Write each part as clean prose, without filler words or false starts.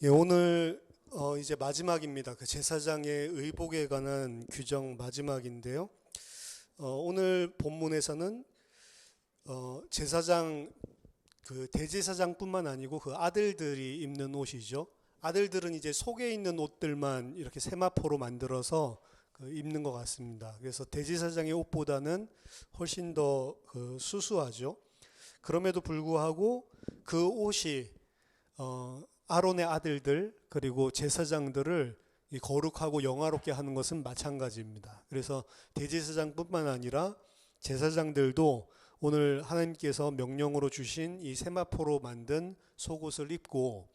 예, 오늘 이제 마지막입니다. 그 제사장의 의복에 관한 규정 마지막인데요. 오늘 본문에서는 제사장 그 대제사장뿐만 아니고 그 아들들이 입는 옷이죠. 아들들은 이제 속에 있는 옷들만 이렇게 세마포로 만들어서 입는 것 같습니다. 그래서 대제사장의 옷보다는 훨씬 더 수수하죠. 그럼에도 불구하고 그 옷이 아론의 아들들 그리고 제사장들을 거룩하고 영화롭게 하는 것은 마찬가지입니다. 그래서 대제사장뿐만 아니라 제사장들도 오늘 하나님께서 명령으로 주신 이 세마포로 만든 속옷을 입고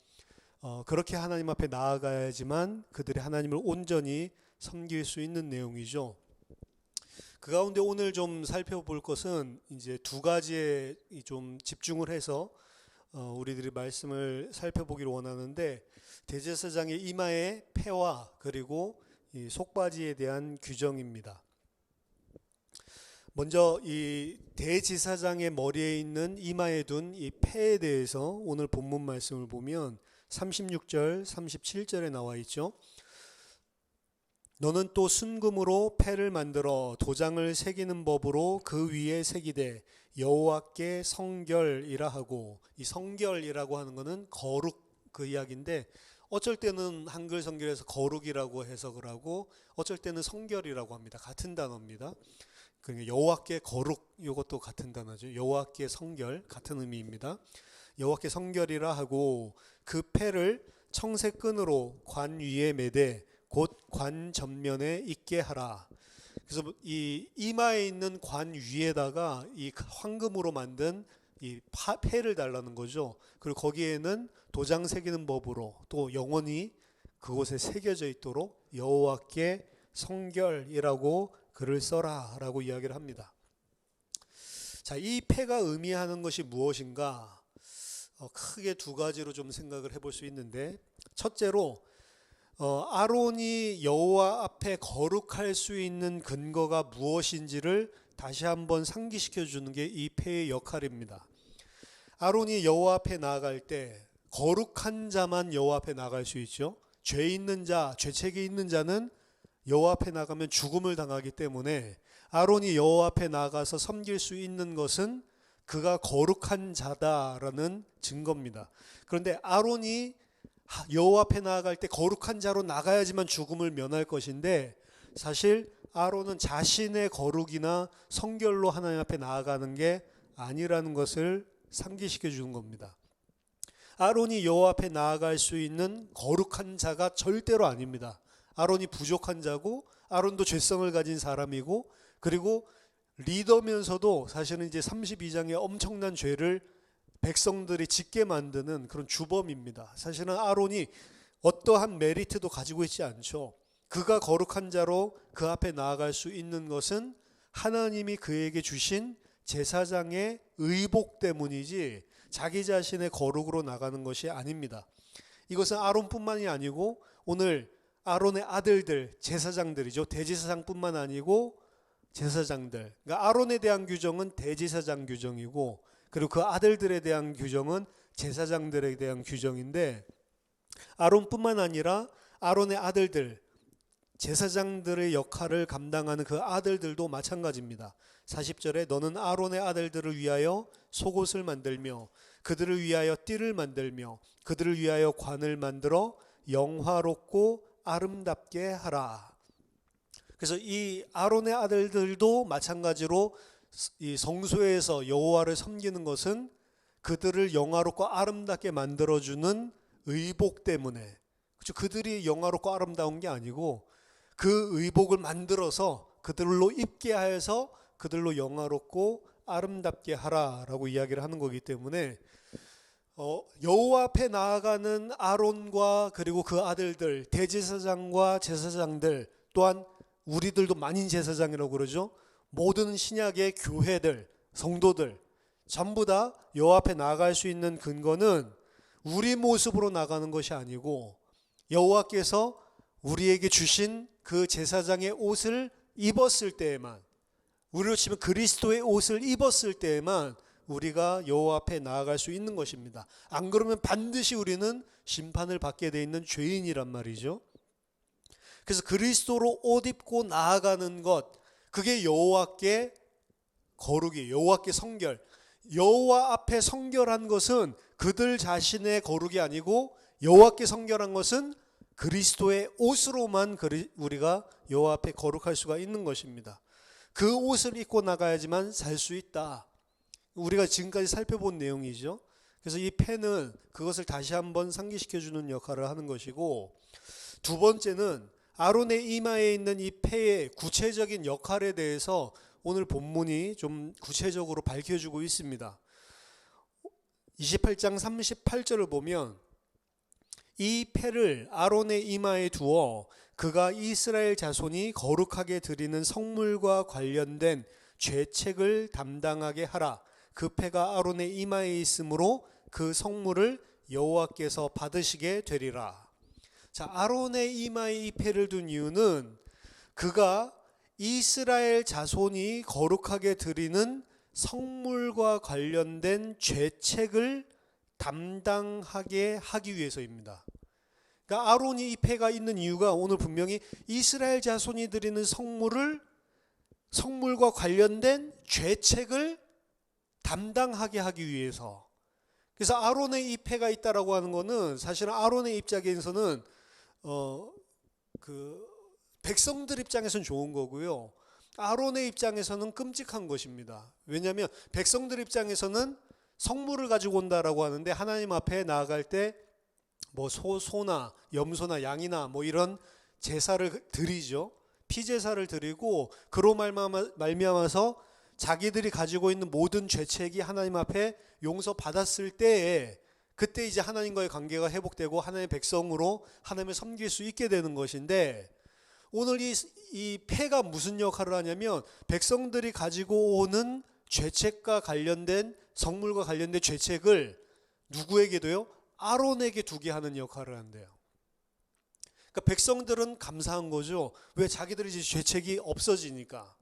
그렇게 하나님 앞에 나아가야지만 그들이 하나님을 온전히 섬길 수 있는 내용이죠. 그 가운데 오늘 좀 살펴볼 것은 이제 두 가지에 좀 집중을 해서 우리들이 말씀을 살펴보기를 원하는데, 대제사장의 이마의 패와 그리고 이 속바지에 대한 규정입니다. 먼저 이 대제사장의 머리에 있는 이마에 둔 이 패에 대해서 오늘 본문 말씀을 보면 36절, 37절에 나와 있죠. 너는 또 순금으로 패를 만들어 도장을 새기는 법으로 그 위에 새기되 여호와께 성결이라 하고, 이 성결이라고 하는 것은 거룩 그 이야기인데, 어쩔 때는 한글 성결에서 거룩이라고 해석을 하고 어쩔 때는 성결이라고 합니다. 같은 단어입니다. 그러니까 여호와께 거룩, 이것도 같은 단어죠. 여호와께 성결, 같은 의미입니다. 여호와께 성결이라 하고 그 패를 청색 끈으로 관 위에 매되 곧 관 전면에 있게 하라. 그래서 이 이마에 있는 관 위에다가 이 황금으로 만든 이 패를 달라는 거죠. 그리고 거기에는 도장 새기는 법으로 또 영원히 그곳에 새겨져 있도록 여호와께 성결이라고 글을 써라라고 이야기를 합니다. 자, 이 패가 의미하는 것이 무엇인가? 크게 두 가지로 좀 생각을 해볼 수 있는데, 첫째로 아론이 여호와 앞에 거룩할 수 있는 근거가 무엇인지를 다시 한번 상기시켜 주는 게 이 패의 역할입니다. 아론이 여호와 앞에 나아갈 때 거룩한 자만 여호와 앞에 나갈 수 있죠. 죄 있는 자, 죄책이 있는 자는 여호와 앞에 나가면 죽음을 당하기 때문에 아론이 여호와 앞에 나가서 섬길 수 있는 것은 그가 거룩한 자다라는 증거입니다. 그런데 아론이 여호와 앞에 나아갈 때 거룩한 자로 나가야지만 죽음을 면할 것인데, 사실 아론은 자신의 거룩이나 성결로 하나님 앞에 나아가는 게 아니라는 것을 상기시켜 주는 겁니다. 아론이 여호와 앞에 나아갈 수 있는 거룩한 자가 절대로 아닙니다. 아론이 부족한 자고 아론도 죄성을 가진 사람이고, 그리고 리더면서도 사실은 이제 32장의 엄청난 죄를 백성들이 짓게 만드는 그런 주범입니다. 사실은 아론이 어떠한 메리트도 가지고 있지 않죠. 그가 거룩한 자로 그 앞에 나아갈 수 있는 것은 하나님이 그에게 주신 제사장의 의복 때문이지 자기 자신의 거룩으로 나가는 것이 아닙니다. 이것은 아론뿐만이 아니고 오늘 아론의 아들들 제사장들이죠. 대제사장뿐만 아니고 제사장들, 그러니까 아론에 대한 규정은 대제사장 규정이고, 그리고 그 아들들에 대한 규정은 제사장들에 대한 규정인데, 아론뿐만 아니라 아론의 아들들, 제사장들의 역할을 감당하는 그 아들들도 마찬가지입니다. 40절에 너는 아론의 아들들을 위하여 속옷을 만들며 그들을 위하여 띠를 만들며 그들을 위하여 관을 만들어 영화롭고 아름답게 하라. 그래서 이 아론의 아들들도 마찬가지로 이 성소에서 여호와를 섬기는 것은 그들을 영화롭고 아름답게 만들어주는 의복 때문에, 그렇죠? 그들이 영화롭고 아름다운 게 아니고 그 의복을 만들어서 그들로 입게 하여서 그들로 영화롭고 아름답게 하라라고 이야기를 하는 거기 때문에 여호와 앞에 나아가는 아론과 그리고 그 아들들, 대제사장과 제사장들, 또한 우리들도 만인 제사장이라고 그러죠. 모든 신약의 교회들, 성도들 전부 다 여호와 앞에 나아갈 수 있는 근거는 우리 모습으로 나가는 것이 아니고 여호와께서 우리에게 주신 그 제사장의 옷을 입었을 때에만, 우리로 치면 그리스도의 옷을 입었을 때에만 우리가 여호와 앞에 나아갈 수 있는 것입니다. 안 그러면 반드시 우리는 심판을 받게 돼 있는 죄인이란 말이죠. 그래서 그리스도로 옷 입고 나아가는 것, 그게 여호와께 거룩이, 여호와께 성결. 여호와 앞에 성결한 것은 그들 자신의 거룩이 아니고 여호와께 성결한 것은 그리스도의 옷으로만 우리가 여호와 앞에 거룩할 수가 있는 것입니다. 그 옷을 입고 나가야지만 살 수 있다. 우리가 지금까지 살펴본 내용이죠. 그래서 이 펜은 그것을 다시 한번 상기시켜주는 역할을 하는 것이고, 두 번째는 아론의 이마에 있는 이 패의 구체적인 역할에 대해서 오늘 본문이 좀 구체적으로 밝혀주고 있습니다. 28장 38절을 보면 이 패를 아론의 이마에 두어 그가 이스라엘 자손이 거룩하게 드리는 성물과 관련된 죄책을 담당하게 하라. 그 패가 아론의 이마에 있으므로 그 성물을 여호와께서 받으시게 되리라. 자, 아론의 이마에 이 패를 둔 이유는 그가 이스라엘 자손이 거룩하게 드리는 성물과 관련된 죄책을 담당하게 하기 위해서입니다. 그러니까 아론이 이 패가 있는 이유가 오늘 분명히 이스라엘 자손이 드리는 성물과 관련된 죄책을 담당하게 하기 위해서. 그래서 아론의 이 패가 있다라고 하는 것은 사실은 아론의 입장에서는 백성들 입장에서는 좋은 거고요. 아론의 입장에서는 끔찍한 것입니다. 왜냐하면 백성들 입장에서는 성물을 가지고 온다라고 하는데 하나님 앞에 나아갈 때 뭐 소나 염소나 양이나 뭐 이런 제사를 드리죠. 피제사를 드리고 그로 말미암아서 자기들이 가지고 있는 모든 죄책이 하나님 앞에 용서받았을 때에 그때 이제 하나님과의 관계가 회복되고 하나님의 백성으로 하나님을 섬길 수 있게 되는 것인데, 오늘 이 패가 무슨 역할을 하냐면 백성들이 가지고 오는 죄책과 관련된 성물과 관련된 죄책을 누구에게도요? 아론에게 두게 하는 역할을 한대요. 그러니까 백성들은 감사한 거죠. 왜? 자기들이 이제 죄책이 없어지니까.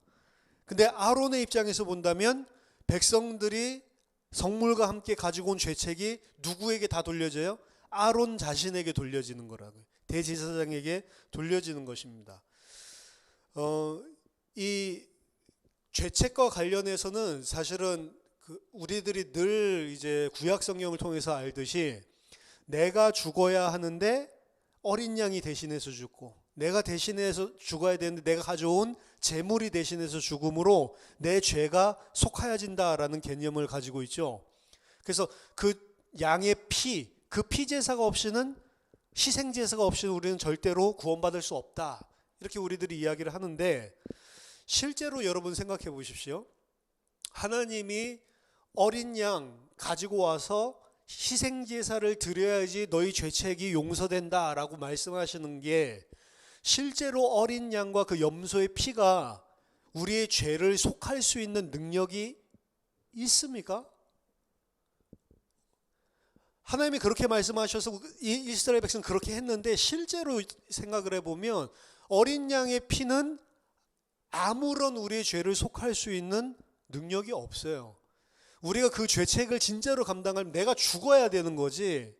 근데 아론의 입장에서 본다면 백성들이 성물과 함께 가지고 온 죄책이 누구에게 다 돌려져요? 아론 자신에게 돌려지는 거라고요. 대제사장에게 돌려지는 것입니다. 이 죄책과 관련해서는 사실은 우리들이 늘 이제 구약 성경을 통해서 알듯이 내가 죽어야 하는데 어린 양이 대신해서 죽고, 내가 대신해서 죽어야 되는데 내가 가져온 제물이 대신해서 죽음으로 내 죄가 속하여진다라는 개념을 가지고 있죠. 그래서 그 양의 피, 그 피제사가 없이는, 희생제사가 없이는 우리는 절대로 구원받을 수 없다. 이렇게 우리들이 이야기를 하는데, 실제로 여러분 생각해 보십시오. 하나님이 어린 양 가지고 와서 희생제사를 드려야지 너희 죄책이 용서된다라고 말씀하시는 게, 실제로 어린 양과 그 염소의 피가 우리의 죄를 속할 수 있는 능력이 있습니까? 하나님이 그렇게 말씀하셔서 이스라엘 백성은 그렇게 했는데, 실제로 생각을 해보면 어린 양의 피는 아무런 우리의 죄를 속할 수 있는 능력이 없어요. 우리가 그 죄책을 진짜로 감당하면 내가 죽어야 되는 거지,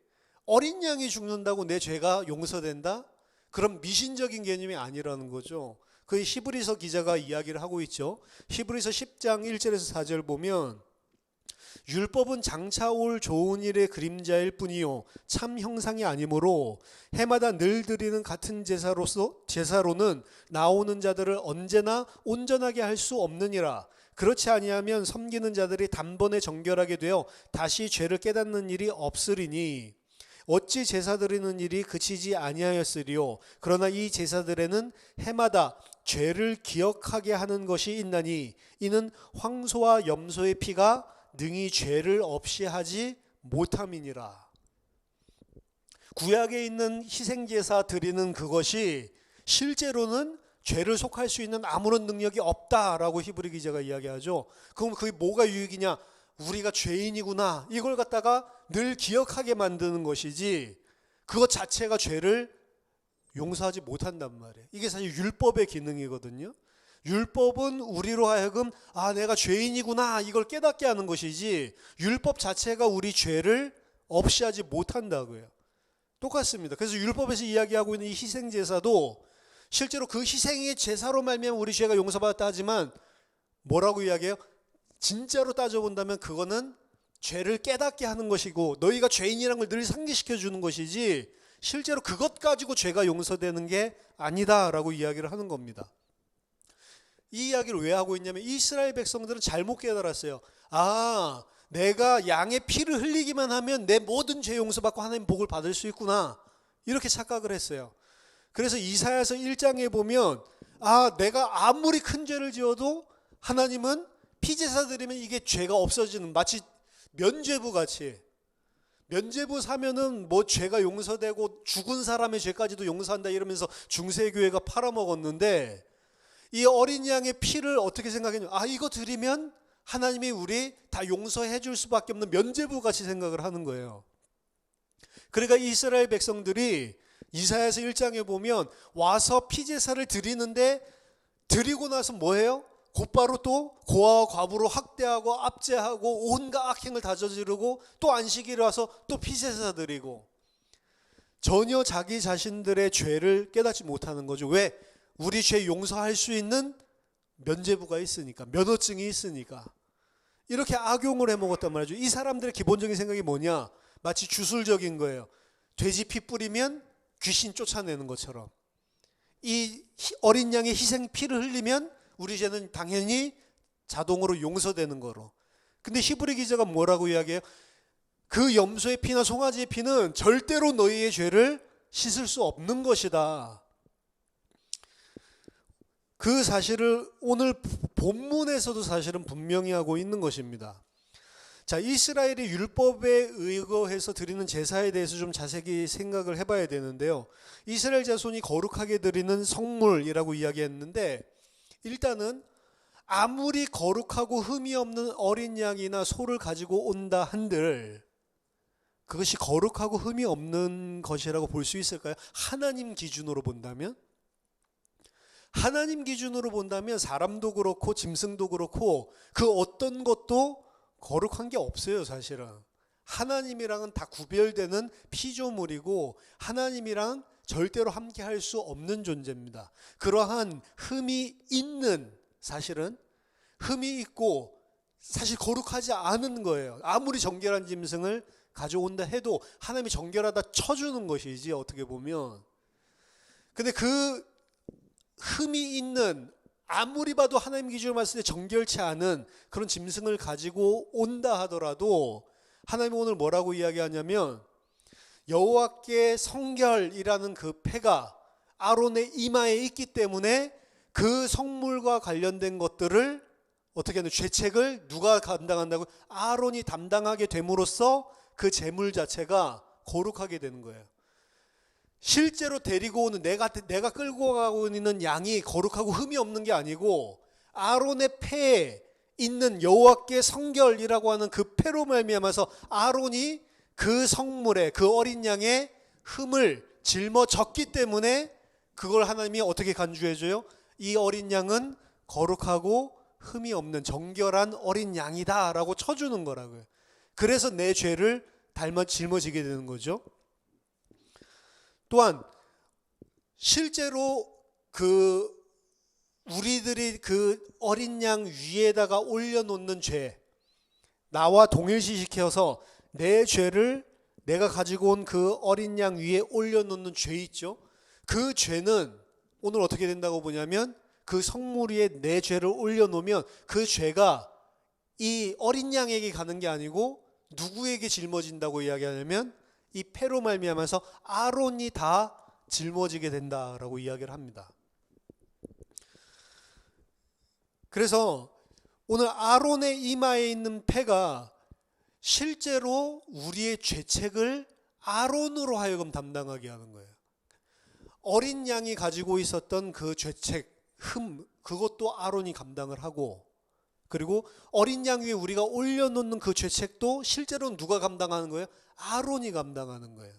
어린 양이 죽는다고 내 죄가 용서된다? 그럼 미신적인 개념이 아니라는 거죠. 그 히브리서 기자가 이야기를 하고 있죠. 히브리서 10장 1절에서 4절 보면, 율법은 장차 올 좋은 일의 그림자일 뿐이요 참 형상이 아니므로 해마다 늘 드리는 같은 제사로는 나오는 자들을 언제나 온전하게 할 수 없느니라. 그렇지 아니하면 섬기는 자들이 단번에 정결하게 되어 다시 죄를 깨닫는 일이 없으리니, 어찌 제사 드리는 일이 그치지 아니하였으리요. 그러나 이 제사들에는 해마다 죄를 기억하게 하는 것이 있나니, 이는 황소와 염소의 피가 능히 죄를 없이 하지 못함이니라. 구약에 있는 희생제사 드리는 그것이 실제로는 죄를 속할 수 있는 아무런 능력이 없다라고 히브리 기자가 이야기하죠. 그럼 그게 뭐가 유익이냐? 우리가 죄인이구나, 이걸 갖다가 늘 기억하게 만드는 것이지, 그것 자체가 죄를 용서하지 못한단 말이에요. 이게 사실 율법의 기능이거든요. 율법은 우리로 하여금 내가 죄인이구나 이걸 깨닫게 하는 것이지 율법 자체가 우리 죄를 없이 하지 못한다고요. 똑같습니다. 그래서 율법에서 이야기하고 있는 이 희생제사도 실제로 그 희생의 제사로 말미암아 우리 죄가 용서받았다 하지만 뭐라고 이야기해요? 진짜로 따져본다면 그거는 죄를 깨닫게 하는 것이고 너희가 죄인이라는 걸 늘 상기시켜 주는 것이지 실제로 그것 가지고 죄가 용서되는 게 아니다라고 이야기를 하는 겁니다. 이 이야기를 왜 하고 있냐면 이스라엘 백성들은 잘못 깨달았어요. 내가 양의 피를 흘리기만 하면 내 모든 죄 용서받고 하나님 복을 받을 수 있구나 이렇게 착각을 했어요. 그래서 이사야서 1장에 보면 내가 아무리 큰 죄를 지어도 하나님은 피제사 드리면 이게 죄가 없어지는 마치 면죄부 같이 면죄부 사면은 뭐 죄가 용서되고 죽은 사람의 죄까지도 용서한다 이러면서 중세교회가 팔아먹었는데 이 어린 양의 피를 어떻게 생각했냐 이거 드리면 하나님이 우리 다 용서해 줄 수밖에 없는 면죄부 같이 생각을 하는 거예요. 그러니까 이스라엘 백성들이 이사야서 1장에 보면 와서 피제사를 드리는데 드리고 나서 뭐해요? 곧바로 또 고아와 과부로 학대하고 압제하고 온갖 악행을 다 저지르고 또 안식일에 와서 또 피제사 드리고 전혀 자기 자신들의 죄를 깨닫지 못하는 거죠. 왜? 우리 죄 용서할 수 있는 면죄부가 있으니까, 면허증이 있으니까. 이렇게 악용을 해먹었단 말이죠. 이 사람들의 기본적인 생각이 뭐냐? 마치 주술적인 거예요. 돼지 피 뿌리면 귀신 쫓아내는 것처럼 이 어린 양의 희생 피를 흘리면 우리 죄는 당연히 자동으로 용서되는 거로. 근데 히브리 기자가 뭐라고 이야기해요? 그 염소의 피나 송아지의 피는 절대로 너희의 죄를 씻을 수 없는 것이다. 그 사실을 오늘 본문에서도 사실은 분명히 하고 있는 것입니다. 자, 이스라엘의 율법에 의거해서 드리는 제사에 대해서 좀 자세히 생각을 해봐야 되는데요. 이스라엘 자손이 거룩하게 드리는 성물이라고 이야기했는데 일단은 아무리 거룩하고 흠이 없는 어린 양이나 소를 가지고 온다 한들 그것이 거룩하고 흠이 없는 것이라고 볼 수 있을까요? 하나님 기준으로 본다면? 하나님 기준으로 본다면 사람도 그렇고 짐승도 그렇고 그 어떤 것도 거룩한 게 없어요, 사실은. 하나님이랑은 다 구별되는 피조물이고 하나님이랑 절대로 함께 할 수 없는 존재입니다. 그러한 흠이 있는, 사실은 흠이 있고 사실 거룩하지 않은 거예요. 아무리 정결한 짐승을 가져온다 해도 하나님이 정결하다 쳐주는 것이지 어떻게 보면. 근데 그 흠이 있는, 아무리 봐도 하나님 기준으로 봤을 때 정결치 않은 그런 짐승을 가지고 온다 하더라도 하나님은 오늘 뭐라고 이야기하냐면 여호와께 성결이라는 그 패가 아론의 이마에 있기 때문에 그 성물과 관련된 것들을 어떻게 하는 죄책을 누가 감당한다고? 아론이 담당하게 됨으로써 그 제물 자체가 거룩하게 되는 거예요. 실제로 데리고 오는 내가 끌고 가고 있는 양이 거룩하고 흠이 없는 게 아니고 아론의 패에 있는 여호와께 성결이라고 하는 그 패로 말미암아서 아론이 그 성물에 그 어린 양의 흠을 짊어졌기 때문에 그걸 하나님이 어떻게 간주해줘요? 이 어린 양은 거룩하고 흠이 없는 정결한 어린 양이다라고 쳐주는 거라고요. 그래서 내 죄를 짊어지게 되는 거죠. 또한 실제로 우리들이 그 어린 양 위에다가 올려놓는 죄, 나와 동일시시켜서 내 죄를 내가 가지고 온 그 어린 양 위에 올려놓는 죄 있죠. 그 죄는 오늘 어떻게 된다고 보냐면 그 성물 위에 내 죄를 올려놓으면 그 죄가 이 어린 양에게 가는 게 아니고 누구에게 짊어진다고 이야기하냐면 이 패로 말미암아서 아론이 다 짊어지게 된다라고 이야기를 합니다. 그래서 오늘 아론의 이마에 있는 패가 실제로 우리의 죄책을 아론으로 하여금 담당하게 하는 거예요. 어린 양이 가지고 있었던 그 죄책, 흠, 그것도 아론이 감당을 하고, 그리고 어린 양 위에 우리가 올려놓는 그 죄책도 실제로는 누가 감당하는 거예요? 아론이 감당하는 거예요.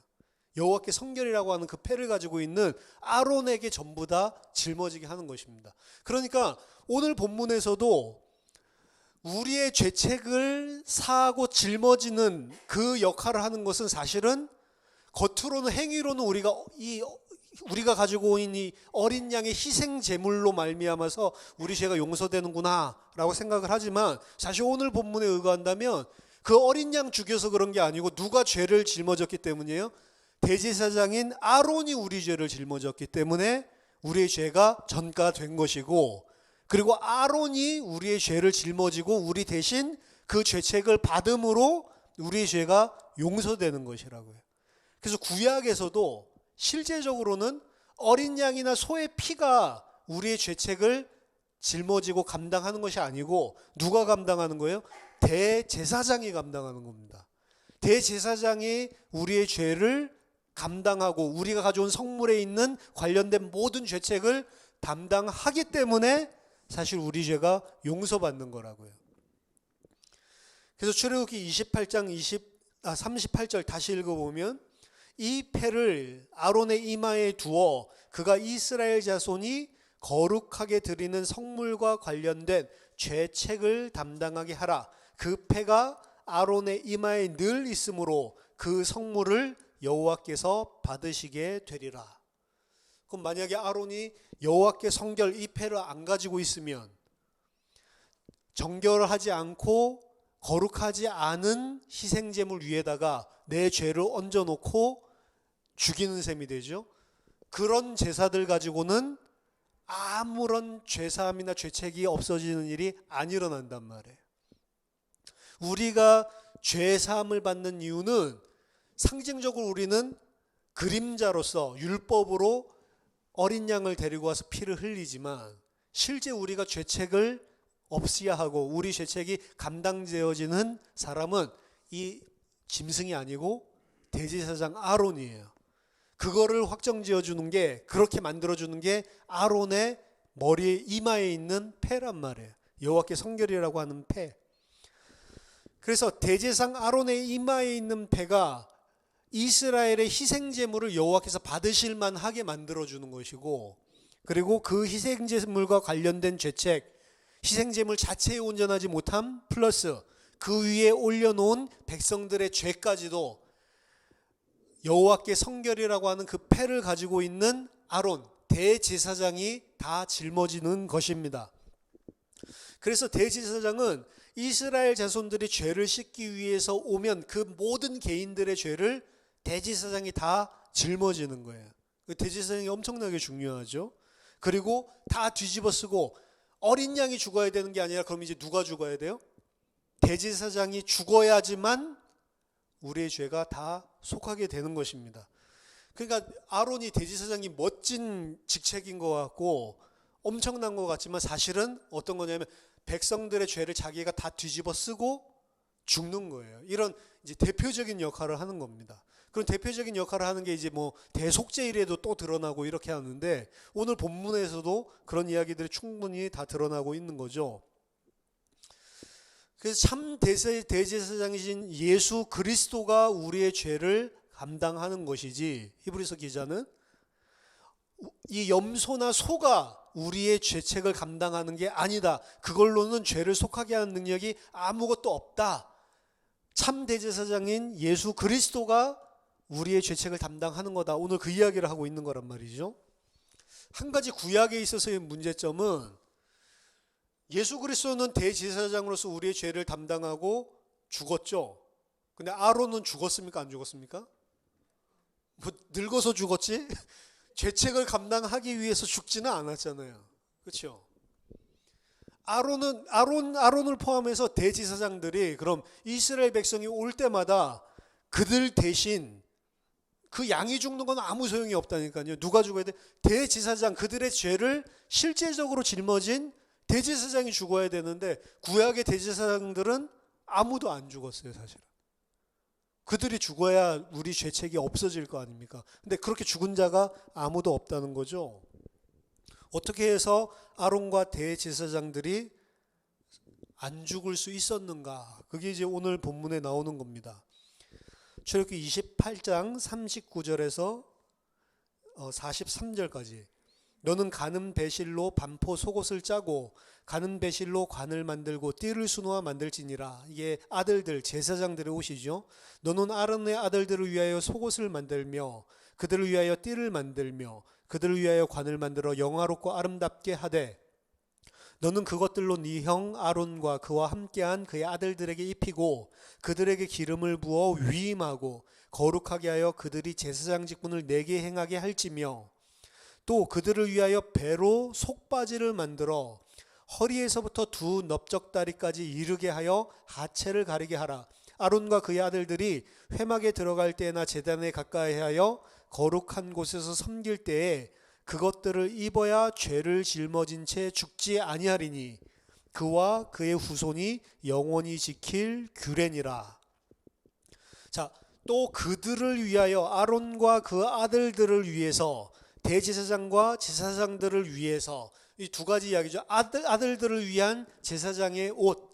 여호와께 성결이라고 하는 그 패를 가지고 있는 아론에게 전부 다 짊어지게 하는 것입니다. 그러니까 오늘 본문에서도 우리의 죄책을 사하고 짊어지는 그 역할을 하는 것은 사실은 겉으로는 행위로는 우리가 가지고 있는 이 어린 양의 희생 제물로 말미암아서 우리 죄가 용서되는구나라고 생각을 하지만 사실 오늘 본문에 의거한다면 그 어린 양 죽여서 그런 게 아니고 누가 죄를 짊어졌기 때문이에요? 대제사장인 아론이 우리 죄를 짊어졌기 때문에 우리의 죄가 전가된 것이고, 그리고 아론이 우리의 죄를 짊어지고 우리 대신 그 죄책을 받음으로 우리의 죄가 용서되는 것이라고요. 그래서 구약에서도 실제적으로는 어린 양이나 소의 피가 우리의 죄책을 짊어지고 감당하는 것이 아니고 누가 감당하는 거예요? 대제사장이 감당하는 겁니다. 대제사장이 우리의 죄를 감당하고 우리가 가져온 성물에 있는 관련된 모든 죄책을 담당하기 때문에 사실 우리 죄가 용서받는 거라고요. 그래서 출애굽기 28장 38절 다시 읽어보면 이 패를 아론의 이마에 두어 그가 이스라엘 자손이 거룩하게 드리는 성물과 관련된 죄책을 담당하게 하라. 그 패가 아론의 이마에 늘 있으므로 그 성물을 여호와께서 받으시게 되리라. 그럼 만약에 아론이 여호와께 성결 이 패를 안 가지고 있으면 정결하지 않고 거룩하지 않은 희생제물 위에다가 내 죄를 얹어놓고 죽이는 셈이 되죠. 그런 제사들 가지고는 아무런 죄사함이나 죄책이 없어지는 일이 안 일어난단 말이에요. 우리가 죄사함을 받는 이유는 상징적으로 우리는 그림자로서 율법으로 어린 양을 데리고 와서 피를 흘리지만 실제 우리가 죄책을 없애야 하고 우리 죄책이 감당되어지는 사람은 이 짐승이 아니고 대제사장 아론이에요. 그거를 확정지어 주는 게, 그렇게 만들어 주는 게 아론의 머리에 이마에 있는 패란 말이에요. 여호와께 성결이라고 하는 패. 그래서 대제사장 아론의 이마에 있는 패가 이스라엘의 희생제물을 여호와께서 받으실 만하게 만들어 주는 것이고, 그리고 그 희생제물과 관련된 죄책, 희생제물 자체에 온전하지 못함 플러스 그 위에 올려놓은 백성들의 죄까지도 여호와께 성결이라고 하는 그 패를 가지고 있는 아론 대제사장이 다 짊어지는 것입니다. 그래서 대제사장은 이스라엘 자손들이 죄를 씻기 위해서 오면 그 모든 개인들의 죄를 대제사장이 다 짊어지는 거예요. 대제사장이 엄청나게 중요하죠. 그리고 다 뒤집어 쓰고 어린 양이 죽어야 되는 게 아니라 그럼 이제 누가 죽어야 돼요? 대제사장이 죽어야지만 우리의 죄가 다 속하게 되는 것입니다. 그러니까 아론이 대제사장이 멋진 직책인 것 같고 엄청난 것 같지만 사실은 어떤 거냐면 백성들의 죄를 자기가 다 뒤집어 쓰고 죽는 거예요. 이런 이제 대표적인 역할을 하는 겁니다. 그런 대표적인 역할을 하는 게 이제 뭐 대속죄일에도 또 드러나고 이렇게 하는데 오늘 본문에서도 그런 이야기들이 충분히 다 드러나고 있는 거죠. 그래서 참 대제사장이신 예수 그리스도가 우리의 죄를 감당하는 것이지, 히브리서 기자는 이 염소나 소가 우리의 죄책을 감당하는 게 아니다. 그걸로는 죄를 속하게 하는 능력이 아무것도 없다. 참 대제사장인 예수 그리스도가 우리의 죄책을 담당하는 거다. 오늘 그 이야기를 하고 있는 거란 말이죠. 한 가지 구약에 있어서의 문제점은 예수 그리스도는 대제사장으로서 우리의 죄를 담당하고 죽었죠. 근데 아론은 죽었습니까? 안 죽었습니까? 뭐 늙어서 죽었지? 죄책을 감당하기 위해서 죽지는 않았잖아요. 그렇죠? 아론을 포함해서 대제사장들이 그럼 이스라엘 백성이 올 때마다 그들 대신 그 양이 죽는 건 아무 소용이 없다니까요. 누가 죽어야 돼? 대제사장, 그들의 죄를 실제적으로 짊어진 대제사장이 죽어야 되는데 구약의 대제사장들은 아무도 안 죽었어요, 사실은. 그들이 죽어야 우리 죄책이 없어질 거 아닙니까? 근데 그렇게 죽은 자가 아무도 없다는 거죠. 어떻게 해서 아론과 대제사장들이 안 죽을 수 있었는가? 그게 이제 오늘 본문에 나오는 겁니다. 출애굽기 28장 39절에서 43절까지 너는 가는 배실로 반포 속옷을 짜고 가는 배실로 관을 만들고 띠를 수놓아 만들지니라. 이게 아들들 제사장들의 옷이죠. 너는 아론의 아들들을 위하여 속옷을 만들며 그들을 위하여 띠를 만들며 그들을 위하여 관을 만들어 영화롭고 아름답게 하되 너는 그것들로 네 형 아론과 그와 함께한 그의 아들들에게 입히고 그들에게 기름을 부어 위임하고 거룩하게 하여 그들이 제사장 직분을 내게 행하게 할지며 또 그들을 위하여 배로 속바지를 만들어 허리에서부터 두 넓적다리까지 이르게 하여 하체를 가리게 하라. 아론과 그의 아들들이 회막에 들어갈 때나 제단에 가까이 하여 거룩한 곳에서 섬길 때에 그것들을 입어야 죄를 짊어진 채 죽지 아니하리니 그와 그의 후손이 영원히 지킬 규례니라. 자, 또 그들을 위하여 아론과 그 아들들을 위해서 대제사장과 제사장들을 위해서 이 두 가지 이야기죠. 아들들을 위한 제사장의 옷,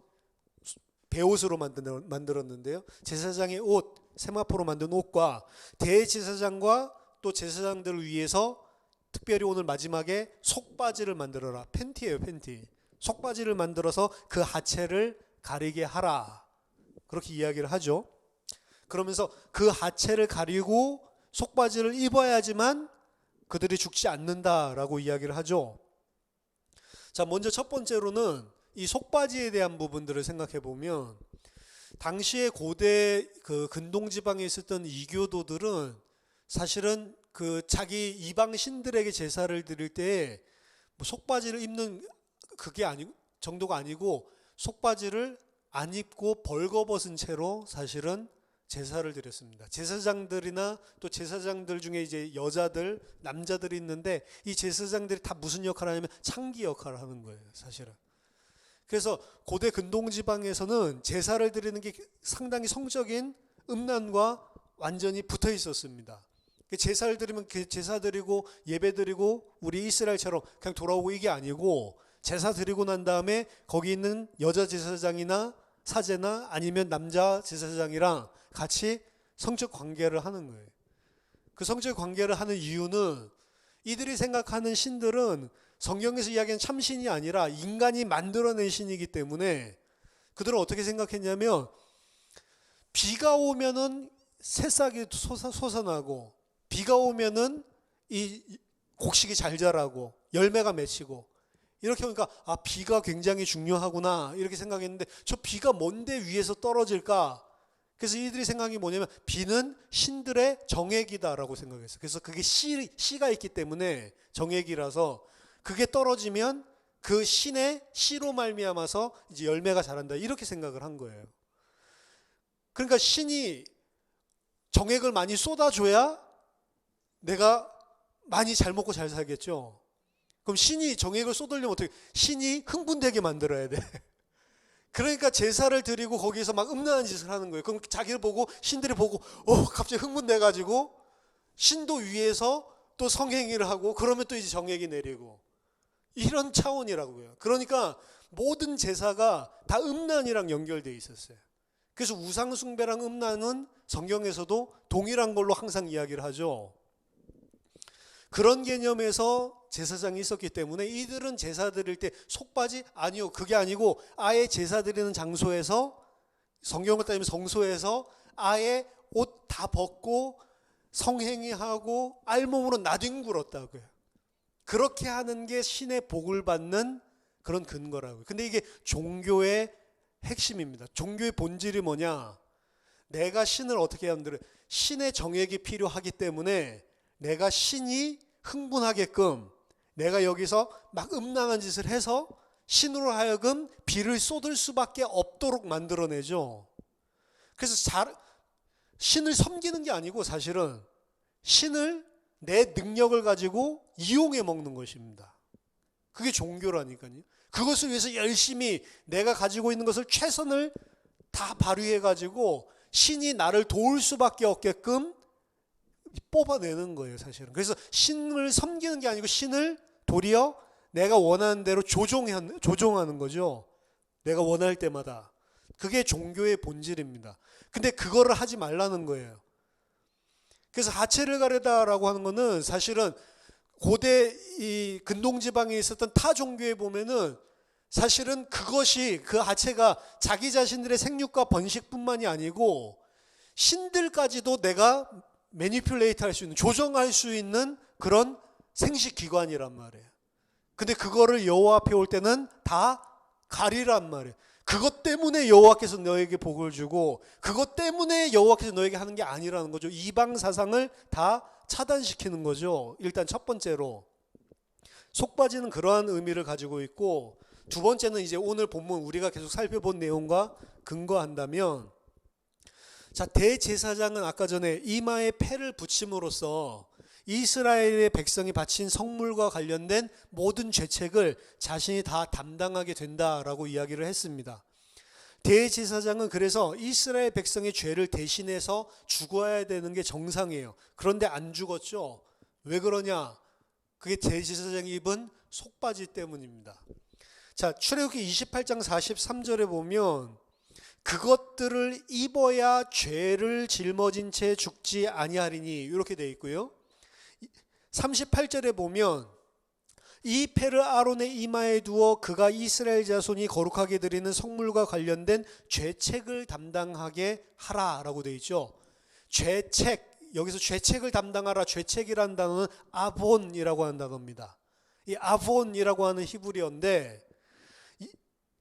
베옷으로 만들었는데요. 제사장의 옷, 세마포로 만든 옷과 대제사장과 또 제사장들을 위해서 특별히 오늘 마지막에 속바지를 만들어라. 팬티예요, 팬티. 속바지를 만들어서 그 하체를 가리게 하라. 그렇게 이야기를 하죠. 그러면서 그 하체를 가리고 속바지를 입어야지만 그들이 죽지 않는다라고 이야기를 하죠. 자, 먼저 첫 번째로는 이 속바지에 대한 부분들을 생각해 보면 당시에 고대 그 근동 지방에 있었던 이교도들은 사실은 그 자기 이방 신들에게 제사를 드릴 때 뭐 속바지를 입는 그게 아니고 정도가 아니고 속바지를 안 입고 벌거벗은 채로 사실은 제사를 드렸습니다. 제사장들이나 또 제사장들 중에 이제 여자들, 남자들이 있는데 이 제사장들이 다 무슨 역할을 하냐면 창기 역할을 하는 거예요, 사실은. 그래서 고대 근동 지방에서는 제사를 드리는 게 상당히 성적인 음란과 완전히 붙어 있었습니다. 제사를 드리면 제사 드리고 예배 드리고 우리 이스라엘처럼 그냥 돌아오고 이게 아니고 제사 드리고 난 다음에 거기 있는 여자 제사장이나 사제나 아니면 남자 제사장이랑 같이 성적 관계를 하는 거예요. 그 성적 관계를 하는 이유는 이들이 생각하는 신들은 성경에서 이야기하는 참신이 아니라 인간이 만들어낸 신이기 때문에 그들은 어떻게 생각했냐면 비가 오면은 새싹이 솟아나고 비가 오면은 이 곡식이 잘 자라고 열매가 맺히고 이렇게 보니까 아, 비가 굉장히 중요하구나 이렇게 생각했는데 저 비가 뭔데 위에서 떨어질까? 그래서 이들이 생각이 뭐냐면 비는 신들의 정액이다라고 생각했어요. 그래서 그게 씨가 있기 때문에 정액이라서 그게 떨어지면 그 신의 씨로 말미암아서 이제 열매가 자란다 이렇게 생각을 한 거예요. 그러니까 신이 정액을 많이 쏟아줘야 내가 많이 잘 먹고 잘 살겠죠. 그럼 신이 정액을 쏟으려면 어떻게? 신이 흥분되게 만들어야 돼. 그러니까 제사를 드리고 거기서 막 음란한 짓을 하는 거예요. 그럼 자기를 보고 신들이 보고 갑자기 흥분돼가지고 신도 위에서 또 성행위를 하고 그러면 또 이제 정액이 내리고 이런 차원이라고요. 그러니까 모든 제사가 다 음란이랑 연결되어 있었어요. 그래서 우상숭배랑 음란은 성경에서도 동일한 걸로 항상 이야기를 하죠. 그런 개념에서 제사장이 있었기 때문에 이들은 제사 드릴 때 속바지? 아니요. 그게 아니고 아예 제사 드리는 장소에서 성경을 따지면 성소에서 아예 옷 다 벗고 성행위하고 알몸으로 나뒹굴었다고요. 그렇게 하는 게 신의 복을 받는 그런 근거라고요. 근데 이게 종교의 핵심입니다. 종교의 본질이 뭐냐? 내가 신을 어떻게 하면 신의 정액이 필요하기 때문에 내가 신이 흥분하게끔 내가 여기서 막 음란한 짓을 해서 신으로 하여금 비를 쏟을 수밖에 없도록 만들어내죠. 그래서 신을 섬기는 게 아니고 사실은 신을 내 능력을 가지고 이용해 먹는 것입니다. 그게 종교라니까요. 그것을 위해서 열심히 내가 가지고 있는 것을 최선을 다 발휘해 가지고 신이 나를 도울 수밖에 없게끔 뽑아내는 거예요, 사실은. 그래서 신을 섬기는 게 아니고 신을 도리어 내가 원하는 대로 조종하는 거죠. 내가 원할 때마다. 그게 종교의 본질입니다. 근데 그거를 하지 말라는 거예요. 그래서 하체를 가르다라고 하는 거는 사실은 고대 이 근동지방에 있었던 타 종교에 보면은 사실은 그것이 그 하체가 자기 자신들의 생육과 번식뿐만이 아니고 신들까지도 내가 매니플레이트 할 수 있는, 조정할 수 있는 그런 생식 기관이란 말이에요. 근데 그거를 여호와 앞에 올 때는 다 가리란 말이에요. 그것 때문에 여호와께서 너에게 복을 주고 그것 때문에 여호와께서 너에게 하는 게 아니라는 거죠. 이방 사상을 다 차단시키는 거죠. 일단 첫 번째로 속바지는 그러한 의미를 가지고 있고, 두 번째는 이제 오늘 본문 우리가 계속 살펴본 내용과 근거한다면, 자, 대제사장은 아까 전에 이마에 패를 붙임으로써 이스라엘의 백성이 바친 성물과 관련된 모든 죄책을 자신이 다 담당하게 된다라고 이야기를 했습니다. 대제사장은 그래서 이스라엘 백성의 죄를 대신해서 죽어야 되는 게 정상이에요. 그런데 안 죽었죠. 왜 그러냐? 그게 대제사장이 입은 속바지 때문입니다. 자, 출애굽기 28장 43절에 보면 그것들을 입어야 죄를 짊어진 채 죽지 아니하리니 이렇게 되어 있고요. 38절에 보면 이 패를 아론의 이마에 두어 그가 이스라엘 자손이 거룩하게 드리는 성물과 관련된 죄책을 담당하게 하라라고 되어 있죠. 죄책, 여기서 죄책을 담당하라, 죄책이라는 단어는 아본이라고 하는 단어입니다. 이 아본이라고 하는 히브리어인데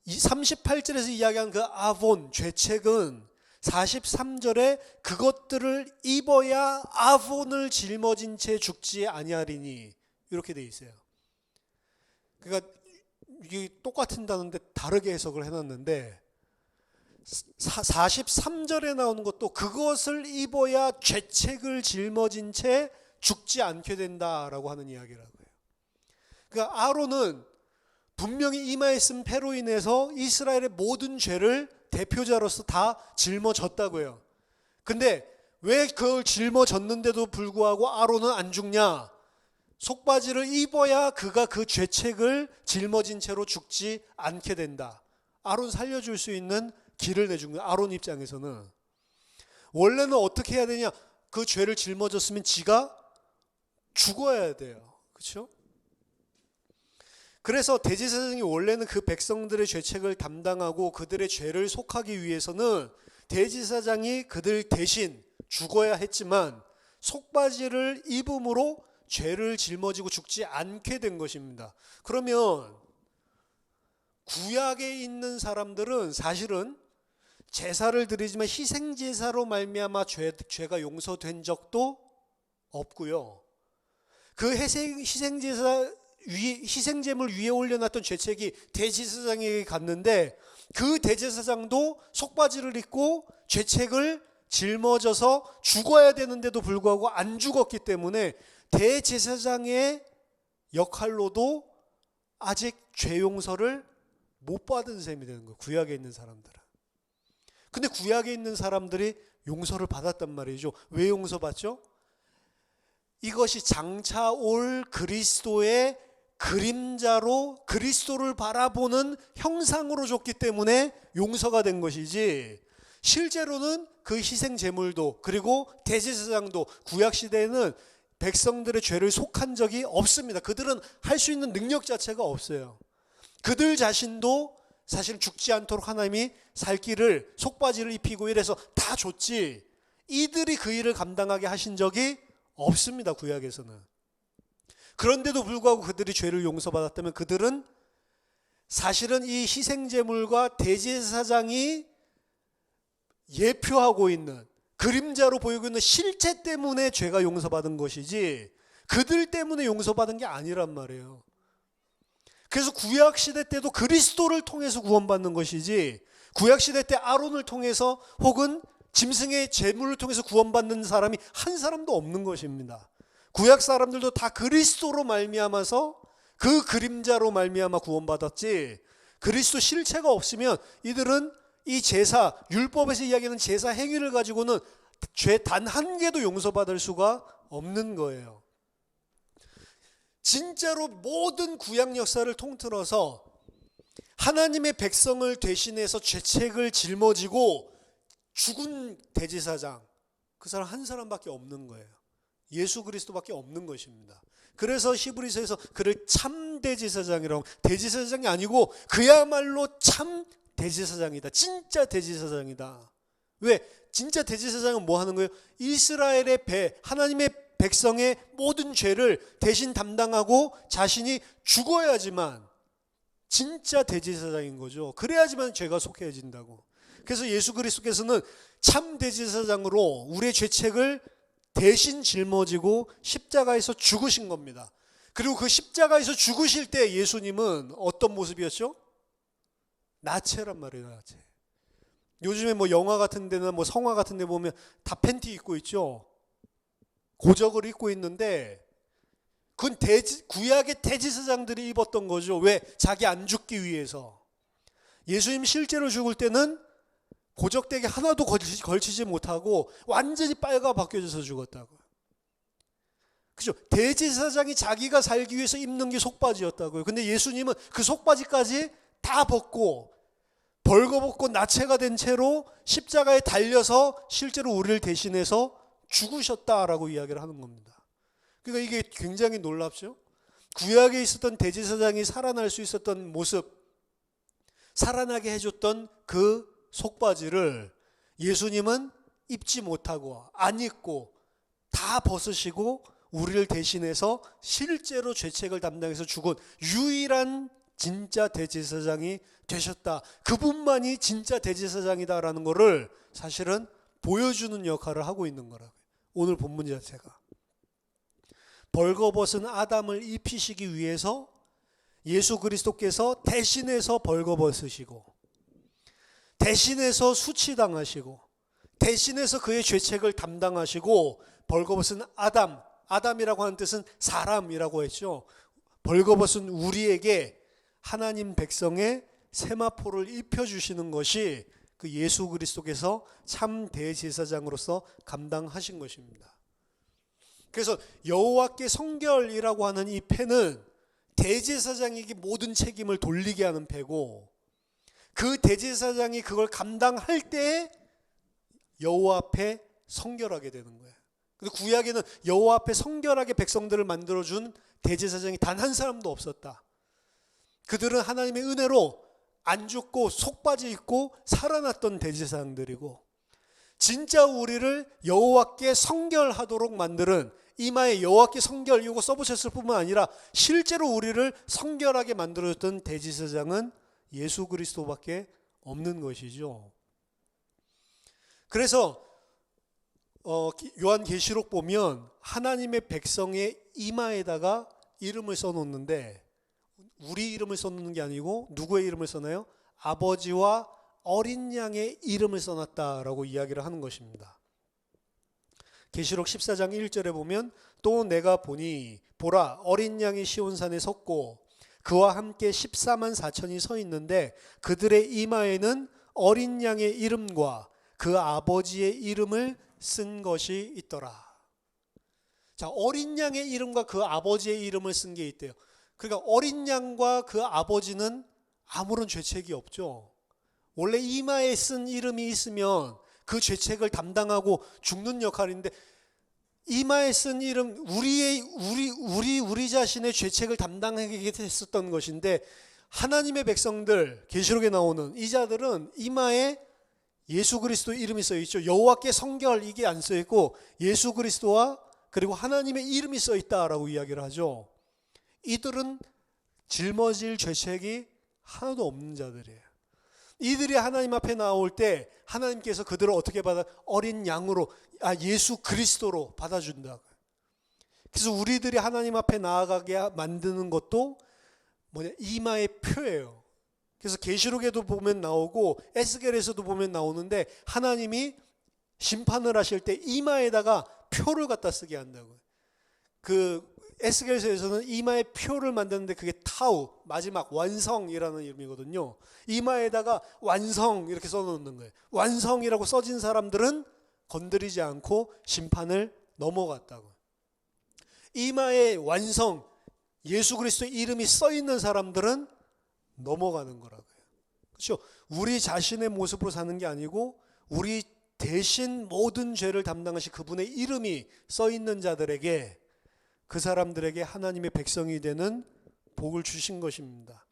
이 38절에서 이야기한 그 아본, 죄책은 43절에 그것들을 입어야 아본을 짊어진 채 죽지 아니하리니 이렇게 돼 있어요. 그러니까 이게 똑같은 단어인데 다르게 해석을 해놨는데 43절에 나오는 것도 그것을 입어야 죄책을 짊어진 채 죽지 않게 된다라고 하는 이야기라고요. 그러니까 아론은 분명히 이마에 쓴 패로 인해서 이스라엘의 모든 죄를 대표자로서 다 짊어졌다고요. 근데 왜 그걸 짊어졌는데도 불구하고 아론은 안 죽냐? 속바지를 입어야 그가 그 죄책을 짊어진 채로 죽지 않게 된다. 아론 살려줄 수 있는 길을 내준 거예요. 아론 입장에서는. 원래는 어떻게 해야 되냐? 그 죄를 짊어졌으면 지가 죽어야 돼요. 그렇죠? 그래서 대제사장이 원래는 그 백성들의 죄책을 담당하고 그들의 죄를 속하기 위해서는 대제사장이 그들 대신 죽어야 했지만 속바지를 입음으로 죄를 짊어지고 죽지 않게 된 것입니다. 그러면 구약에 있는 사람들은 사실은 제사를 드리지만 희생제사로 말미암아 죄가 용서된 적도 없고요. 그 희생제물 위에 올려놨던 죄책이 대제사장에게 갔는데 그 대제사장도 속바지를 입고 죄책을 짊어져서 죽어야 되는데도 불구하고 안 죽었기 때문에 대제사장의 역할로도 아직 죄 용서를 못 받은 셈이 되는 거예요. 구약에 있는 사람들은. 근데 구약에 있는 사람들이 용서를 받았단 말이죠. 왜 용서받죠? 이것이 장차 올 그리스도의 그림자로 그리스도를 바라보는 형상으로 줬기 때문에 용서가 된 것이지, 실제로는 그 희생 제물도 그리고 대제사장도 구약 시대에는 백성들의 죄를 속한 적이 없습니다. 그들은 할 수 있는 능력 자체가 없어요. 그들 자신도 사실 죽지 않도록 하나님이 살 길을, 속바지를 입히고 이래서 다 줬지, 이들이 그 일을 감당하게 하신 적이 없습니다. 구약에서는. 그런데도 불구하고 그들이 죄를 용서받았다면 그들은 사실은 이 희생제물과 대제사장이 예표하고 있는, 그림자로 보이고 있는 실체 때문에 죄가 용서받은 것이지 그들 때문에 용서받은 게 아니란 말이에요. 그래서 구약시대 때도 그리스도를 통해서 구원받는 것이지 구약시대 때 아론을 통해서 혹은 짐승의 제물을 통해서 구원받는 사람이 한 사람도 없는 것입니다. 구약 사람들도 다 그리스도로 말미암아서 그 그림자로 말미암아 구원받았지, 그리스도 실체가 없으면 이들은 이 제사, 율법에서 이야기하는 제사 행위를 가지고는 죄 단 한 개도 용서받을 수가 없는 거예요. 진짜로 모든 구약 역사를 통틀어서 하나님의 백성을 대신해서 죄책을 짊어지고 죽은 대제사장, 그 사람 한 사람밖에 없는 거예요. 예수 그리스도밖에 없는 것입니다. 그래서 히브리서에서 그를 참 대제사장이라고, 대제사장이 아니고 그야말로 참 대제사장이다. 진짜 대제사장이다. 왜? 진짜 대제사장은 뭐 하는 거예요? 이스라엘의 하나님의 백성의 모든 죄를 대신 담당하고 자신이 죽어야지만 진짜 대제사장인 거죠. 그래야지만 죄가 속해진다고. 그래서 예수 그리스도께서는 참 대제사장으로 우리의 죄책을 대신 짊어지고 십자가에서 죽으신 겁니다. 그리고 그 십자가에서 죽으실 때 예수님은 어떤 모습이었죠? 나체란 말이에요. 나체. 요즘에 뭐 영화 같은 데나 뭐 성화 같은 데 보면 다 팬티 입고 있죠. 고적을 입고 있는데 그건 구약의 대제사장들이 입었던 거죠. 왜? 자기 안 죽기 위해서. 예수님 실제로 죽을 때는 고적대게 하나도 걸치지 못하고 완전히 빨가 벗겨져서 죽었다고요. 그죠? 대제사장이 자기가 살기 위해서 입는 게 속바지였다고요. 근데 예수님은 그 속바지까지 다 벗고 벌거벗고 나체가 된 채로 십자가에 달려서 실제로 우리를 대신해서 죽으셨다라고 이야기를 하는 겁니다. 그러니까 이게 굉장히 놀랍죠? 구약에 있었던 대제사장이 살아날 수 있었던 모습, 살아나게 해줬던 그 속바지를 예수님은 입지 못하고 안 입고 다 벗으시고 우리를 대신해서 실제로 죄책을 담당해서 죽은 유일한 진짜 대제사장이 되셨다. 그분만이 진짜 대제사장이다라는 것을 사실은 보여주는 역할을 하고 있는 거라고요. 오늘 본문 자체가. 벌거벗은 아담을 입히시기 위해서 예수 그리스도께서 대신해서 벌거벗으시고 대신해서 수치당하시고 대신해서 그의 죄책을 담당하시고 벌거벗은 아담이라고 하는 뜻은 사람이라고 했죠. 벌거벗은 우리에게 하나님 백성의 세마포를 입혀주시는 것이 그 예수 그리스도께서 참 대제사장으로서 감당하신 것입니다. 그래서 여호와께 성결이라고 하는 이 패는 대제사장에게 모든 책임을 돌리게 하는 패고 그 대제사장이 그걸 감당할 때 여호와 앞에 성결하게 되는 거예요. 근데 구약에는 여호와 앞에 성결하게 백성들을 만들어준 대제사장이 단 한 사람도 없었다. 그들은 하나님의 은혜로 안 죽고 속바지 입고 살아났던 대제사장들이고 진짜 우리를 여호와께 성결하도록 만드는 이마에 여호와께 성결 이거 써보셨을 뿐만 아니라 실제로 우리를 성결하게 만들어줬던 대제사장은 예수 그리스도밖에 없는 것이죠. 그래서 요한계시록 보면 하나님의 백성의 이마에다가 이름을 써놓는데 우리 이름을 써놓는 게 아니고 누구의 이름을 써나요? 아버지와 어린 양의 이름을 써놨다라고 이야기를 하는 것입니다. 계시록 14장 1절에 보면 또 내가 보니 보라 어린 양이 시온산에 섰고 그와 함께 14만 4천이 서 있는데 그들의 이마에는 어린 양의 이름과 그 아버지의 이름을 쓴 것이 있더라. 자, 어린 양의 이름과 그 아버지의 이름을 쓴 게 있대요. 그러니까 어린 양과 그 아버지는 아무런 죄책이 없죠. 원래 이마에 쓴 이름이 있으면 그 죄책을 담당하고 죽는 역할인데 이마에 쓴 이름 우리 자신의 죄책을 담당하게 됐었던 것인데 하나님의 백성들 계시록에 나오는 이 자들은 이마에 예수 그리스도 이름이 써 있죠. 여호와께 성결 이게 안 써 있고 예수 그리스도와 그리고 하나님의 이름이 써 있다라고 이야기를 하죠. 이들은 짊어질 죄책이 하나도 없는 자들이에요. 이들이 하나님 앞에 나올 때 하나님께서 그들을 어떻게 받아? 어린 양으로 예수 그리스도로 받아준다. 그래서 우리들이 하나님 앞에 나아가게 만드는 것도 이마의 표예요. 그래서 계시록에도 보면 나오고 에스겔에서도 보면 나오는데 하나님이 심판을 하실 때 이마에다가 표를 갖다 쓰게 한다고요. 그 에스겔서에서는 이마에 표를 만드는데 그게 타우, 마지막 완성이라는 이름이거든요. 이마에다가 완성 이렇게 써놓는 거예요. 완성이라고 써진 사람들은 건드리지 않고 심판을 넘어갔다고. 이마에 완성, 예수 그리스도의 이름이 써 있는 사람들은 넘어가는 거라고요. 그렇죠? 우리 자신의 모습으로 사는 게 아니고 우리 대신 모든 죄를 담당하신 그분의 이름이 써 있는 자들에게, 그 사람들에게 하나님의 백성이 되는 복을 주신 것입니다.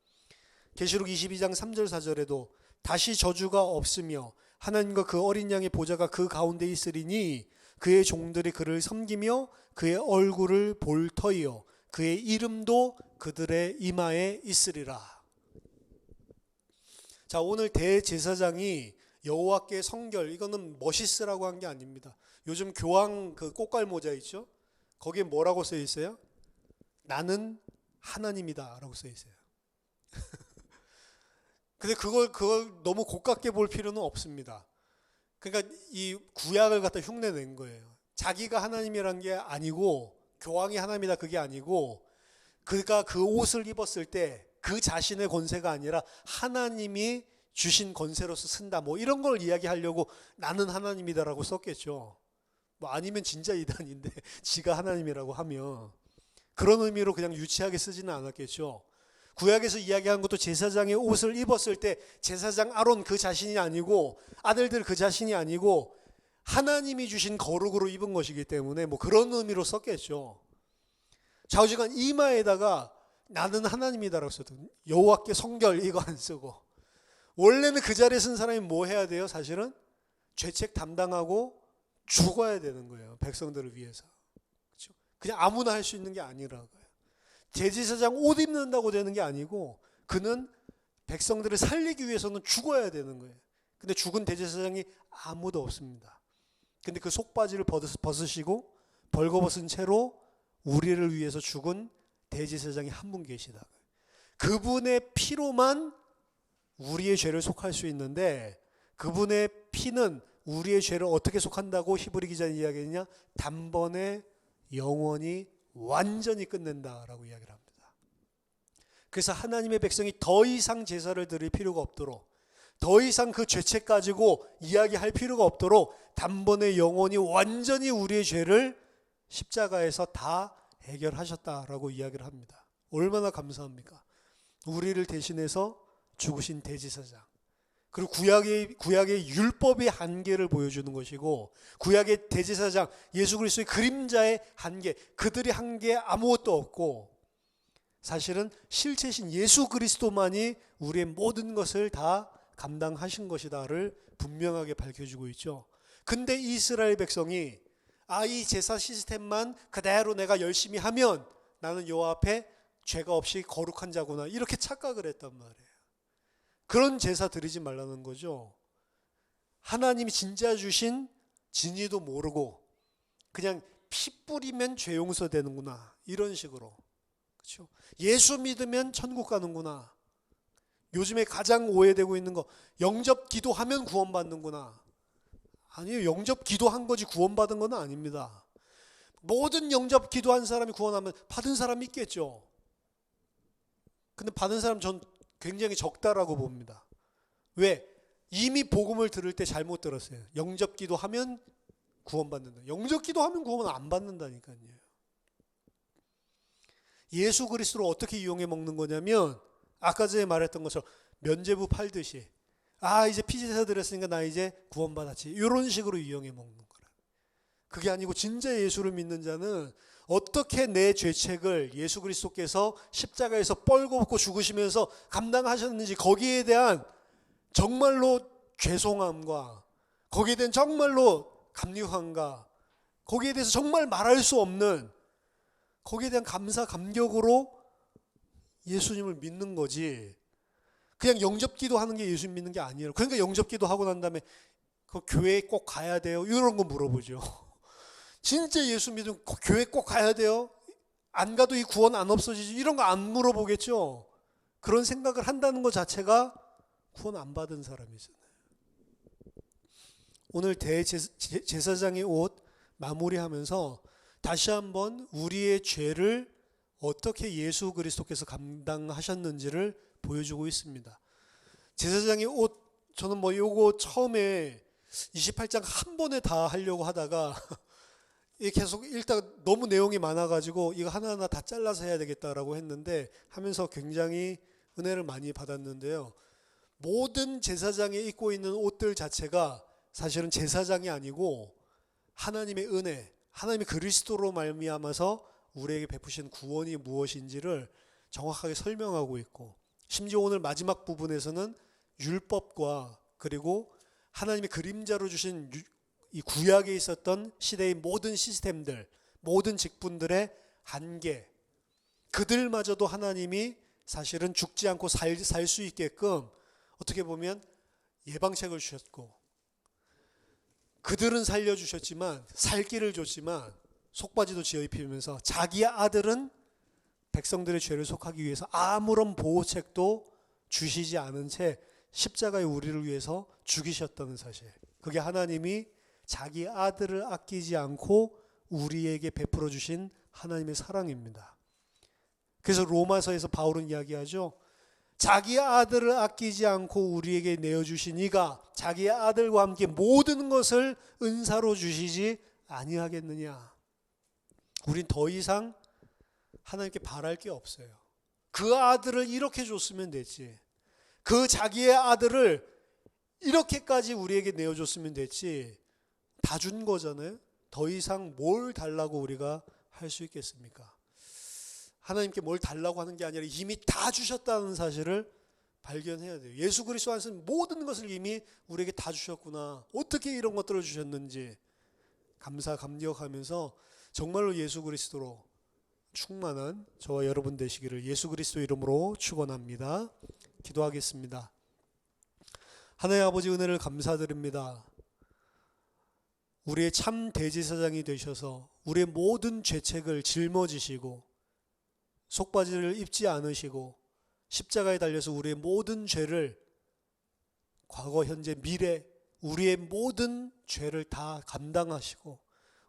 계시록 22장 3절 4절에도 다시 저주가 없으며 하나님과 그 어린 양의 보좌가 그 가운데 있으리니 그의 종들이 그를 섬기며 그의 얼굴을 볼 터이요 그의 이름도 그들의 이마에 있으리라. 자, 오늘 대제사장이 여호와께 성결, 이거는 멋있으라고 한 게 아닙니다. 요즘 교황 그 꽃갈 모자 있죠? 거기에 뭐라고 써 있어요? 나는 하나님이다 라고 써 있어요. 근데 그걸 너무 고깝게 볼 필요는 없습니다. 그러니까 이 구약을 갖다 흉내 낸 거예요. 자기가 하나님이란 게 아니고, 교황이 하나님이다 그게 아니고, 그가 그 옷을 입었을 때 그 자신의 권세가 아니라 하나님이 주신 권세로서 쓴다, 뭐 이런 걸 이야기하려고 나는 하나님이다라고 썼겠죠. 뭐 아니면 진짜 이단인데 지가 하나님이라고 하면 그런 의미로 그냥 유치하게 쓰지는 않았겠죠. 구약에서 이야기한 것도 제사장의 옷을 입었을 때 제사장 아론 그 자신이 아니고 아들들 그 자신이 아니고 하나님이 주신 거룩으로 입은 것이기 때문에 뭐 그런 의미로 썼겠죠. 좌우지간 이마에다가 나는 하나님이다라고 썼거든요. 여호와께 성결 이거 안 쓰고. 원래는 그 자리에 쓴 사람이 뭐 해야 돼요? 사실은 죄책 담당하고 죽어야 되는 거예요. 백성들을 위해서. 그렇죠? 그냥 아무나 할 수 있는 게 아니라고요. 대제사장 옷 입는다고 되는 게 아니고 그는 백성들을 살리기 위해서는 죽어야 되는 거예요. 근데 죽은 대제사장이 아무도 없습니다. 근데 그 속바지를 벗으시고 벌거벗은 채로 우리를 위해서 죽은 대제사장이 한 분 계시다. 그분의 피로만 우리의 죄를 속할 수 있는데 그분의 피는 우리의 죄를 어떻게 속한다고 히브리 기자는 이야기했냐? 단번에 영원히 완전히 끝낸다라고 이야기를 합니다. 그래서 하나님의 백성이 더 이상 제사를 드릴 필요가 없도록, 더 이상 그 죄책 가지고 이야기할 필요가 없도록 단번에 영원히 완전히 우리의 죄를 십자가에서 다 해결하셨다라고 이야기를 합니다. 얼마나 감사합니까? 우리를 대신해서 죽으신 대제사장. 그리고 구약의 율법의 한계를 보여주는 것이고 구약의 대제사장 예수 그리스도의 그림자의 한계, 그들이 한 게 아무것도 없고 사실은 실체신 예수 그리스도만이 우리의 모든 것을 다 감당하신 것이다를 분명하게 밝혀주고 있죠. 근데 이스라엘 백성이 이 제사 시스템만 그대로 내가 열심히 하면 나는 여호와 앞에 죄가 없이 거룩한 자구나 이렇게 착각을 했단 말이에요. 그런 제사 드리지 말라는 거죠. 하나님이 진짜 주신 진리도 모르고 그냥 피 뿌리면 죄 용서되는구나 이런 식으로. 그렇죠? 예수 믿으면 천국 가는구나. 요즘에 가장 오해되고 있는 거 영접 기도하면 구원받는구나. 아니에요. 영접 기도한 거지 구원받은 건 아닙니다. 모든 영접 기도한 사람이 구원하면 받은 사람이 있겠죠. 근데 받은 사람 전 굉장히 적다라고 봅니다. 왜? 이미 복음을 들을 때 잘못 들었어요. 영접 기도하면 구원받는다. 영접 기도하면 구원 안 받는다니까요. 예수 그리스도를 어떻게 이용해 먹는 거냐면 아까 전에 말했던 것처럼 면죄부 팔듯이 이제 피제사 드렸으니까 나 이제 구원받았지. 이런 식으로 이용해 먹는 거라. 그게 아니고 진짜 예수를 믿는 자는 어떻게 내 죄책을 예수 그리스도께서 십자가에서 뻘겋고 죽으시면서 감당하셨는지 거기에 대한 정말로 죄송함과 거기에 대한 정말로 감리함과 거기에 대해서 정말 말할 수 없는 거기에 대한 감사 감격으로 예수님을 믿는 거지. 그냥 영접기도 하는 게 예수 믿는 게 아니에요. 그러니까 영접기도 하고 난 다음에 그 교회에 꼭 가야 돼요? 이런 거 물어보죠. 진짜 예수 믿으면 교회 꼭 가야 돼요? 안 가도 이 구원 안 없어지지? 이런 거 안 물어보겠죠. 그런 생각을 한다는 것 자체가 구원 안 받은 사람이잖아요. 오늘 대제사장의 옷 마무리하면서 다시 한번 우리의 죄를 어떻게 예수 그리스도께서 감당하셨는지를 보여주고 있습니다. 제사장의 옷, 저는 뭐 요거 처음에 28장 한 번에 다 하려고 하다가 계속 읽다가 너무 내용이 많아가지고 이거 하나하나 다 잘라서 해야 되겠다라고 했는데 하면서 굉장히 은혜를 많이 받았는데요. 모든 제사장이 입고 있는 옷들 자체가 사실은 제사장이 아니고 하나님의 은혜, 하나님의 그리스도로 말미암아서 우리에게 베푸신 구원이 무엇인지를 정확하게 설명하고 있고, 심지어 오늘 마지막 부분에서는 율법과 그리고 하나님의 그림자로 주신 이 구약에 있었던 시대의 모든 시스템들, 모든 직분들의 한계, 그들마저도 하나님이 사실은 죽지 않고 살 수 있게끔 어떻게 보면 예방책을 주셨고, 그들은 살려주셨지만, 살 길을 줬지만 속바지도 지어 입히면서 자기의 아들은 백성들의 죄를 속하기 위해서 아무런 보호책도 주시지 않은 채 십자가에 우리를 위해서 죽이셨다는 사실, 그게 하나님이 자기 아들을 아끼지 않고 우리에게 베풀어 주신 하나님의 사랑입니다. 그래서 로마서에서 바울은 이야기하죠. 자기 아들을 아끼지 않고 우리에게 내어주신 이가 자기의 아들과 함께 모든 것을 은사로 주시지 아니하겠느냐. 우린 더 이상 하나님께 바랄 게 없어요. 그 아들을 이렇게 줬으면 됐지. 그 자기의 아들을 이렇게까지 우리에게 내어줬으면 됐지. 다 준 거잖아요. 더 이상 뭘 달라고 우리가 할 수 있겠습니까? 하나님께 뭘 달라고 하는 게 아니라 이미 다 주셨다는 사실을 발견해야 돼요. 예수 그리스도 안에서는 모든 것을 이미 우리에게 다 주셨구나. 어떻게 이런 것들을 주셨는지 감사 감격하면서 정말로 예수 그리스도로 충만한 저와 여러분 되시기를 예수 그리스도 이름으로 축원합니다. 기도하겠습니다. 하나님 아버지, 은혜를 감사드립니다. 우리의 참 대제사장이 되셔서 우리의 모든 죄책을 짊어지시고 속바지를 입지 않으시고 십자가에 달려서 우리의 모든 죄를, 과거 현재 미래 우리의 모든 죄를 다 감당하시고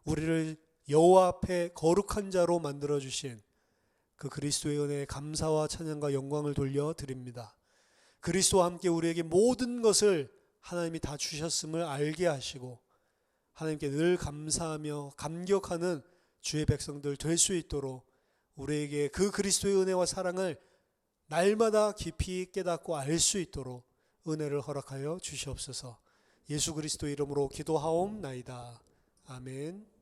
우리를 여호와 앞에 거룩한 자로 만들어주신 그 그리스도의 은혜에 감사와 찬양과 영광을 돌려드립니다. 그리스도와 함께 우리에게 모든 것을 하나님이 다 주셨음을 알게 하시고 하나님께 늘 감사하며 감격하는 주의 백성들 될 수 있도록 우리에게 그 그리스도의 은혜와 사랑을 날마다 깊이 깨닫고 알 수 있도록 은혜를 허락하여 주시옵소서. 예수 그리스도 이름으로 기도하옵나이다. 아멘.